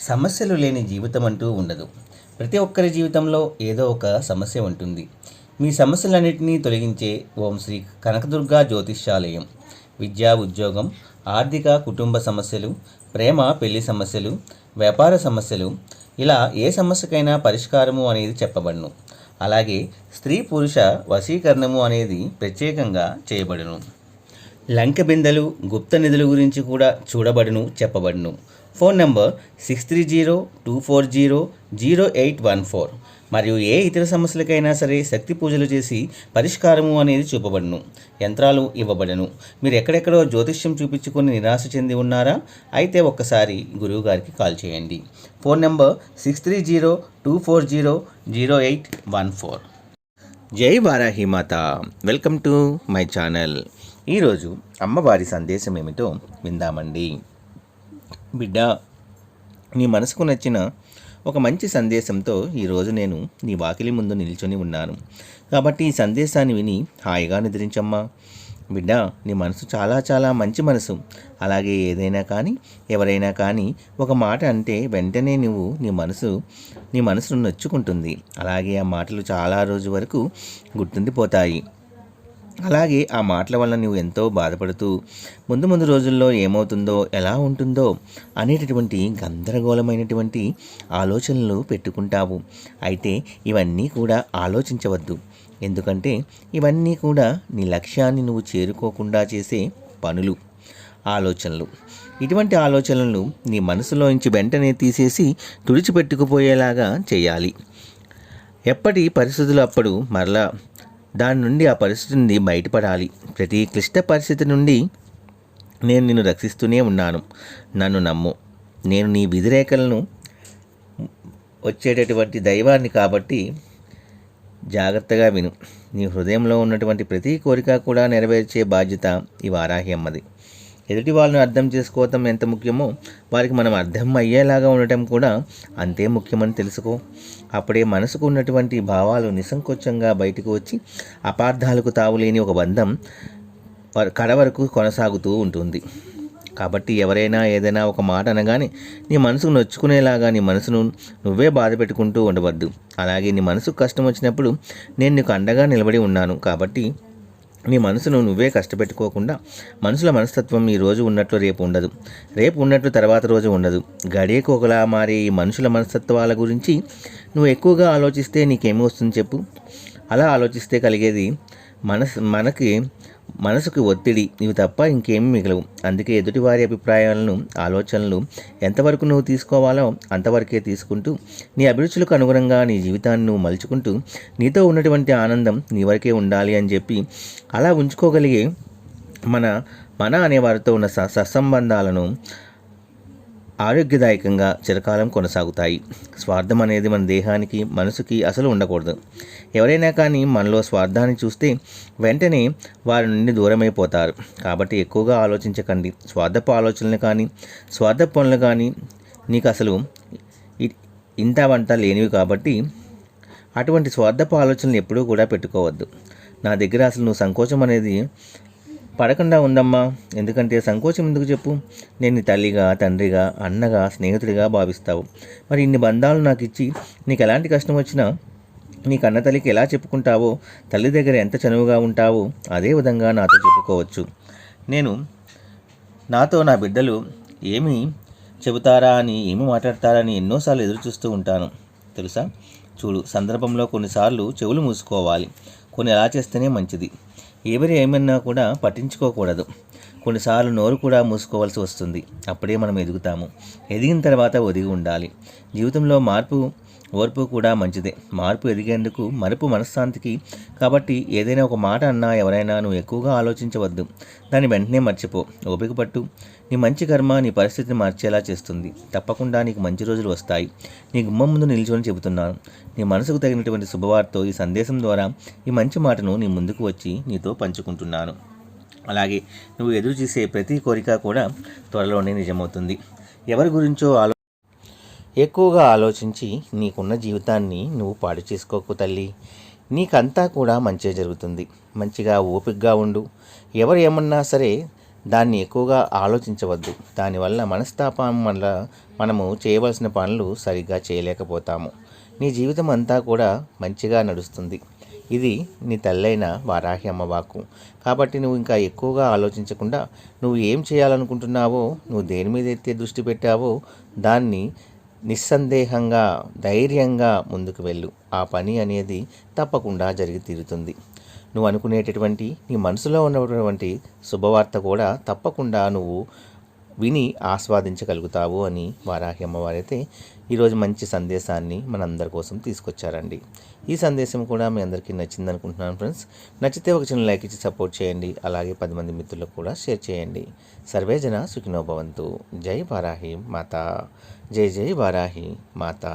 సమస్యలు లేని జీవితం అంటూ ఉండదు. ప్రతి ఒక్కరి జీవితంలో ఏదో ఒక సమస్య ఉంటుంది. మీ సమస్యలన్నింటినీ తొలగించే ఓం శ్రీ కనకదుర్గా జ్యోతిష్యాలయం. విద్యా, ఉద్యోగం, ఆర్థిక, కుటుంబ సమస్యలు, ప్రేమ, పెళ్లి సమస్యలు, వ్యాపార సమస్యలు, ఇలా ఏ సమస్యకైనా పరిష్కారము అనేది చెప్పబడును. అలాగే స్త్రీ పురుష వశీకరణము అనేది ప్రత్యేకంగా చేయబడును. లంక బిందెలు, గుప్త నిధుల గురించి కూడా చూడబడును, చెప్పబడును. Phone number 6302400814. మరియు ఏ ఇతర సమస్యలకైనా సరే శక్తి పూజలు చేసి పరిష్కారము అనేది చూపబడును. యంత్రాలు ఇవ్వబడను. మీరు ఎక్కడెక్కడో జ్యోతిష్యం చూపించుకొని నిరాశ చెంది ఉన్నారా? అయితే ఒక్కసారి గురువు గారికి కాల్ చేయండి. Phone number 6302400814. జై Varahi Mata. Welcome to my channel. ఈరోజు అమ్మవారి సందేశం ఏమిటో విందామండి. బిడ్డ, నీ మనసుకు నచ్చిన ఒక మంచి సందేశంతో ఈరోజు నేను నీ వాకిలి ముందు నిల్చొని ఉన్నాను. కాబట్టి ఈ సందేశాన్ని విని హాయిగా నిద్రించమ్మా. బిడ్డ, నీ మనసు చాలా చాలా మంచి మనసు. అలాగే ఏదైనా కానీ ఎవరైనా కానీ ఒక మాట అంటే వెంటనే నువ్వు నీ మనసును నొచ్చుకుంటుంది. అలాగే ఆ మాటలు చాలా రోజు వరకు గుర్తుండిపోతాయి. అలాగే ఆ మాటల వల్ల నువ్వు ఎంతో బాధపడుతూ ముందు రోజుల్లో ఏమవుతుందో, ఎలా ఉంటుందో అనేటటువంటి గందరగోళమైనటువంటి ఆలోచనలు పెట్టుకుంటావు. అయితే ఇవన్నీ కూడా ఆలోచించవద్దు. ఎందుకంటే ఇవన్నీ కూడా నీ లక్ష్యాన్ని నువ్వు చేరుకోకుండా చేసే పనులు, ఆలోచనలు. ఇటువంటి ఆలోచనలను నీ మనసులోంచి వెంటనే తీసేసి తుడిచిపెట్టుకుపోయేలాగా చేయాలి. ఎప్పటి పరిస్థితులు అప్పుడు మరలా దాని నుండి, ఆ పరిస్థితి నుండి బయటపడాలి. ప్రతి క్లిష్ట పరిస్థితి నుండి నేను నిన్ను రక్షిస్తూనే ఉన్నాను. నన్ను నమ్ము. నేను నీ విధిరేఖలను వచ్చేటటువంటి దైవాన్ని కాబట్టి జాగ్రత్తగా విను. నీ హృదయంలో ఉన్నటువంటి ప్రతి కోరిక కూడా నెరవేర్చే బాధ్యత ఈ వారాహి అమ్మది. ఎదుటి వాళ్ళని అర్థం చేసుకోవటం ఎంత ముఖ్యమో వారికి మనం అర్థం అయ్యేలాగా ఉండటం కూడా అంతే ముఖ్యమని తెలుసుకో. అప్పుడే మనసుకు ఉన్నటువంటి భావాలు నిస్సంకోచంగా బయటకు వచ్చి అపార్థాలకు తావులేని ఒక బంధం కడ వరకు కొనసాగుతూ ఉంటుంది. కాబట్టి ఎవరైనా ఏదైనా ఒక మాట అనగానే నీ మనసుకు నొచ్చుకునేలాగా నీ మనసును నువ్వే బాధ పెట్టుకుంటూ ఉండవద్దు. అలాగే నీ మనసుకు కష్టం వచ్చినప్పుడు నేను నీకు అండగా నిలబడి ఉన్నాను. కాబట్టి నీ మనసును నువ్వే కష్టపెట్టుకోకుండా, మనుషుల మనస్తత్వం ఈ రోజు ఉన్నట్లు రేపు ఉండదు, రేపు ఉన్నట్లు తర్వాత రోజు ఉండదు. గడియకు ఒకలా మారే ఈ మనుషుల మనస్తత్వాల గురించి నువ్వు ఎక్కువగా ఆలోచిస్తే నీకేమి వస్తుంది చెప్పు? అలా ఆలోచిస్తే కలిగేది మనసుకు ఒత్తిడి, ఇవి తప్ప ఇంకేమీ మిగలవు. అందుకే ఎదుటివారి అభిప్రాయాలను, ఆలోచనలు ఎంతవరకు నువ్వు తీసుకోవాలో అంతవరకే తీసుకుంటూ నీ అభిరుచులకు అనుగుణంగా నీ జీవితాన్ని నువ్వు మలుచుకుంటూ నీతో ఉన్నటువంటి ఆనందం నీ వరకే ఉండాలి అని చెప్పి అలా ఉంచుకోగలిగే మన అనేవారితో ఉన్న సత్సంబంధాలను ఆరోగ్యదాయకంగా చిరకాలం కొనసాగుతాయి. స్వార్థం అనేది మన దేహానికి, మనసుకి అసలు ఉండకూడదు. ఎవరైనా కానీ మనలో స్వార్థాన్ని చూస్తే వెంటనే వారి నుండి దూరమైపోతారు. కాబట్టి ఎక్కువగా ఆలోచించకండి. స్వార్థపు ఆలోచనలు కానీ, స్వార్థ పనులు కానీ నీకు అసలు ఇంత వంట లేనివి. కాబట్టి అటువంటి స్వార్థపు ఆలోచనలు ఎప్పుడూ కూడా పెట్టుకోవద్దు. నా దగ్గర అసలు నువ్వు సంకోచం అనేది పడకుండా ఉందమ్మా. ఎందుకంటే సంకోచం ఎందుకు చెప్పు? నేను నీ తల్లిగా, తండ్రిగా, అన్నగా, స్నేహితుడిగా భావిస్తావు. మరి ఇన్ని బంధాలు నాకు ఇచ్చి నీకు ఎలాంటి కష్టం వచ్చినా నీ కన్న తల్లికి ఎలా చెప్పుకుంటావో, తల్లి దగ్గర ఎంత చనువుగా ఉంటావో అదే విధంగా నాతో చెప్పుకోవచ్చు. నాతో నా బిడ్డలు ఏమి చెబుతారా అని, ఏమి మాట్లాడతారా అని ఎన్నోసార్లు ఎదురు చూస్తూ ఉంటాను తెలుసా. చూడు, సందర్భంలో కొన్నిసార్లు చెవులు మూసుకోవాలి. కొన్ని అలా చేస్తేనే మంచిది. ఎవరు ఏమన్నా కూడా పట్టించుకోకూడదు. కొన్నిసార్లు నోరు కూడా మూసుకోవాల్సి వస్తుంది. అప్పుడే మనం ఎదుగుతాము. ఎదిగిన తర్వాత ఒదిగి ఉండాలి. జీవితంలో ఓర్పు కూడా మంచిదే. మార్పు ఎదిగేందుకు, మరుపు మనశ్శాంతికి. కాబట్టి ఏదైనా ఒక మాట అన్నా, ఎవరైనా నువ్వు ఎక్కువగా ఆలోచించవద్దు. దాన్ని వెంటనే మర్చిపో. ఓపిక పట్టు. నీ మంచి కర్మ నీ పరిస్థితిని మార్చేలా చేస్తుంది. తప్పకుండా నీకు మంచి రోజులు వస్తాయి. నీ గుమ్మం ముందు నిల్చొని చెబుతున్నాను. నీ మనసుకు తగినటువంటి శుభవార్తతో ఈ సందేశం ద్వారా ఈ మంచి మాటను నీ ముందుకు వచ్చి నీతో పంచుకుంటున్నాను. అలాగే నువ్వు ఎదురు చూసే ప్రతి కోరిక కూడా త్వరలోనే నిజమవుతుంది. ఎవరి గురించో ఎక్కువగా ఆలోచించి నీకున్న జీవితాన్ని నువ్వు పాడు చేసుకోకు తల్లి. నీకంతా కూడా మంచిగా జరుగుతుంది. మంచిగా ఓపికగా ఉండు. ఎవరు ఏమన్నా సరే దాన్ని ఎక్కువగా ఆలోచించవద్దు. దానివల్ల మనస్తాపం వల్ల మనము చేయవలసిన పనులు సరిగ్గా చేయలేకపోతాము. నీ జీవితం అంతా కూడా మంచిగా నడుస్తుంది. ఇది నీ తల్లైన వారాహి అమ్మ వాక్కు. కాబట్టి నువ్వు ఇంకా ఎక్కువగా ఆలోచించకుండా నువ్వు ఏం చేయాలనుకుంటున్నావో, నువ్వు దేని మీద అయితే దృష్టి పెట్టావో దాన్ని నిస్సందేహంగా ధైర్యంగా ముందుకు వెళ్ళు. ఆ పని అనేది తప్పకుండా జరిగి తీరుతుంది. నువ్వు అనుకునేటటువంటి నీ మనసులో ఉన్నటువంటి శుభవార్త కూడా తప్పకుండా నువ్వు విని ఆస్వాదించగలుగుతావు అని వారాహి అమ్మవారైతే ఈరోజు మంచి సందేశాన్ని మనందరి కోసం తీసుకొచ్చారండి. ఈ సందేశం కూడా మీ అందరికీ నచ్చింది అనుకుంటున్నాను ఫ్రెండ్స్. నచ్చితే ఒక చిన్న లైక్ ఇచ్చి సపోర్ట్ చేయండి. అలాగే 10 మంది మిత్రులకు కూడా షేర్ చేయండి. సర్వేజన సుఖినో భవంతు. జై వారాహి మాత. జై జై వారాహి మాత.